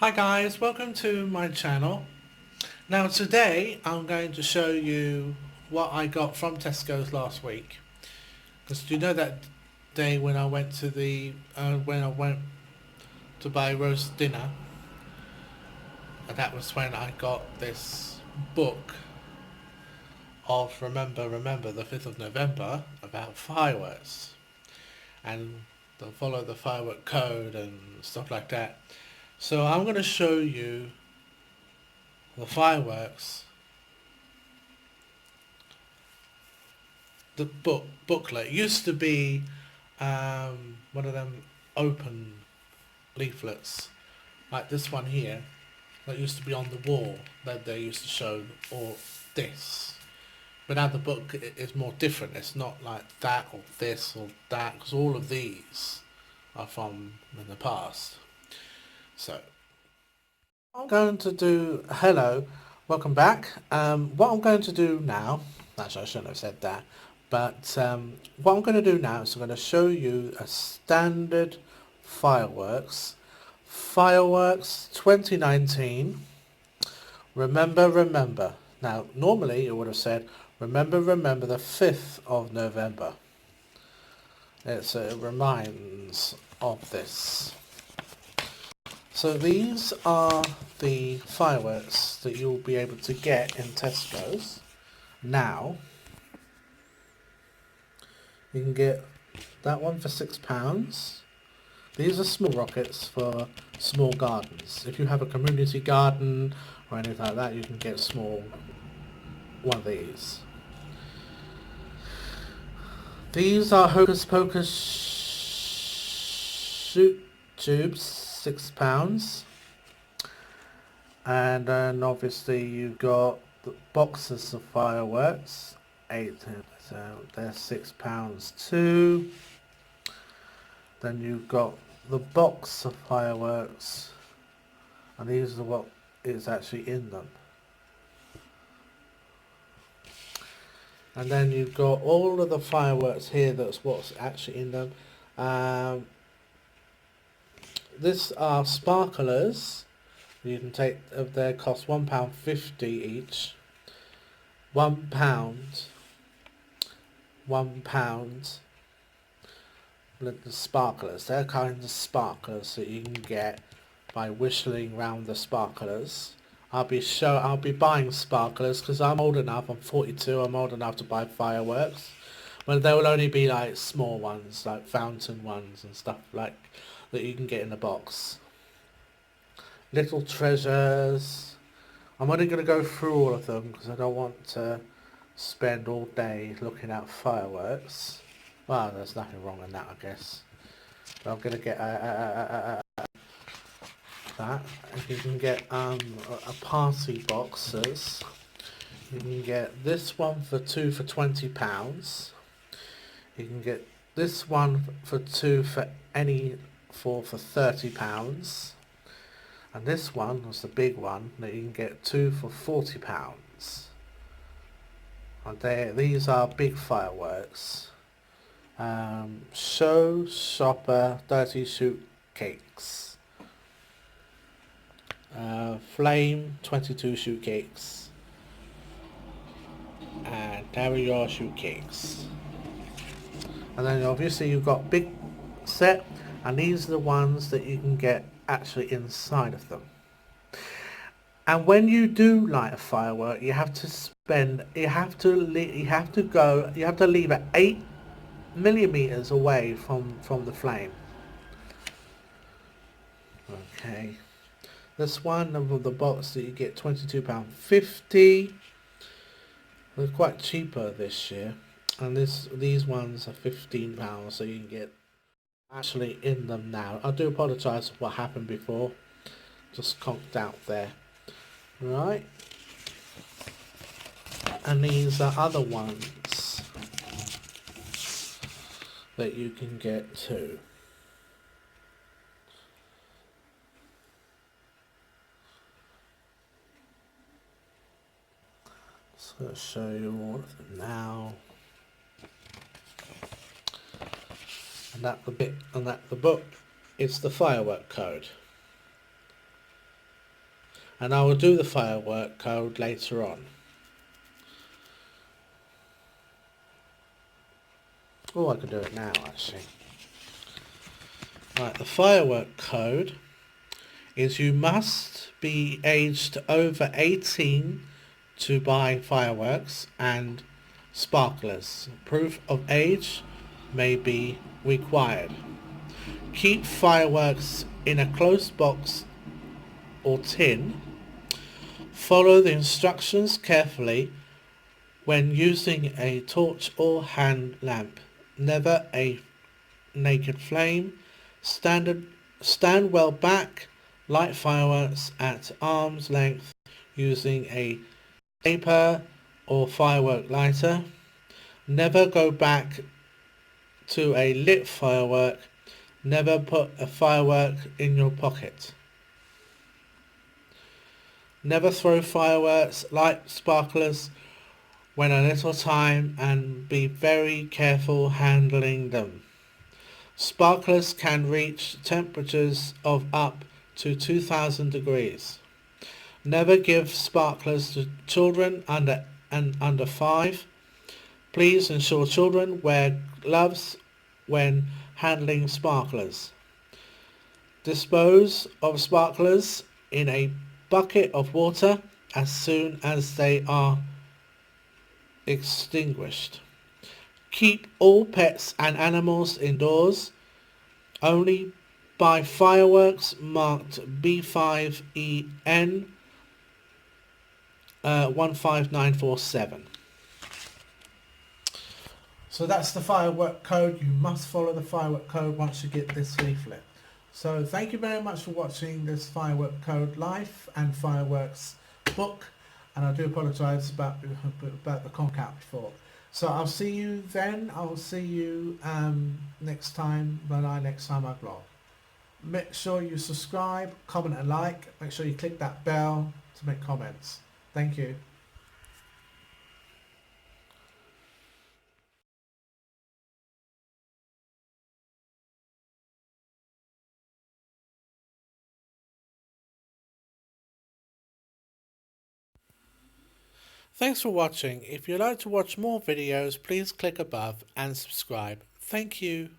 Hi guys, welcome to my channel. Now today I'm going to show you what I got from Tesco's last week. Because do you know that day when I went to buy roast dinner, and that was when I got this book of Remember the 5th of November about fireworks and they'll follow the firework code and stuff like that. So I'm going to show you the fireworks, the booklet. It used to be one of them open leaflets like this one here that used to be on the wall that they used to show all this. But now the book is more different. It's not like that or this or that, because all of these are from in the past. So I'm going to do hello, welcome back. What I'm going to do now, actually I shouldn't have said that, but what I'm going to do now is I'm going to show you a standard fireworks 2019. Remember. Now normally it would have said remember the 5th of November. It reminds of this. So these are the fireworks that you'll be able to get in Tesco's. Now, you can get that one for £6. These are small rockets for small gardens. If you have a community garden or anything like that, you can get a small one of these. These are Hocus Pocus shoot tubes, £6. And then obviously you've got the boxes of fireworks, 8, so they're £6 too. Then you've got the box of fireworks, and these are what is actually in them. And then you've got all of the fireworks here, that's what's actually in them. These are sparklers. You can take, they cost £1.50 each. £1. The sparklers. They're kinds of sparklers that you can get by whistling round the sparklers. I'll be buying sparklers because I'm old enough. I'm 42. I'm old enough to buy fireworks. But there will only be like small ones, like fountain ones and stuff like that you can get in a box. Little treasures. I'm only going to go through all of them because I don't want to spend all day looking at fireworks. Well, there's nothing wrong in that, I guess. But I'm going to get that. If you can get a party boxes, you can get this one for two for £20. You can get this one for two for £30. And this one was the big one that you can get two for £40. And these are big fireworks. Showstopper Dirty Shoot Cakes. Flame 22 shoot cakes. And carry your shoot cakes. And then obviously you've got big set, and these are the ones that you can get actually inside of them. And when you do light a firework, you have to leave it 8 millimeters away from the flame. Okay. This one of the box that you get £22.50. They're quite cheaper this year. And these ones are £15, so you can get actually in them now. I do apologise for what happened before. Just conked out there. Right. And these are other ones that you can get too. So I'll show you all of them now. And that the book is the firework code. and I will do the firework code later on. Oh, I can do it now actually. Right, the firework code is you must be aged over 18 to buy fireworks and sparklers. Proof of age may be required. Keep fireworks in a closed box or tin. Follow the instructions carefully when using a torch or hand lamp. Never a naked flame. Stand well back. Light fireworks at arm's length using a taper or firework lighter. Never go back to a lit firework. Never put a firework in your pocket. Never throw fireworks, light sparklers when a little time, and be very careful handling them. Sparklers can reach temperatures of up to 2000 degrees. Never give sparklers to children under 5. Please ensure children wear gloves when handling sparklers. Dispose of sparklers in a bucket of water as soon as they are extinguished. Keep all pets and animals indoors. Only buy fireworks marked B5EN 15947. So that's the firework code. You must follow the firework code once you get this leaflet. So thank you very much for watching this firework code life and fireworks book. And I do apologise about the conk out before. So I'll see you then. I'll see you next time I vlog. Make sure you subscribe, comment and like. Make sure you click that bell to make comments. Thank you. Thanks for watching. If you'd like to watch more videos, please click above and subscribe. Thank you.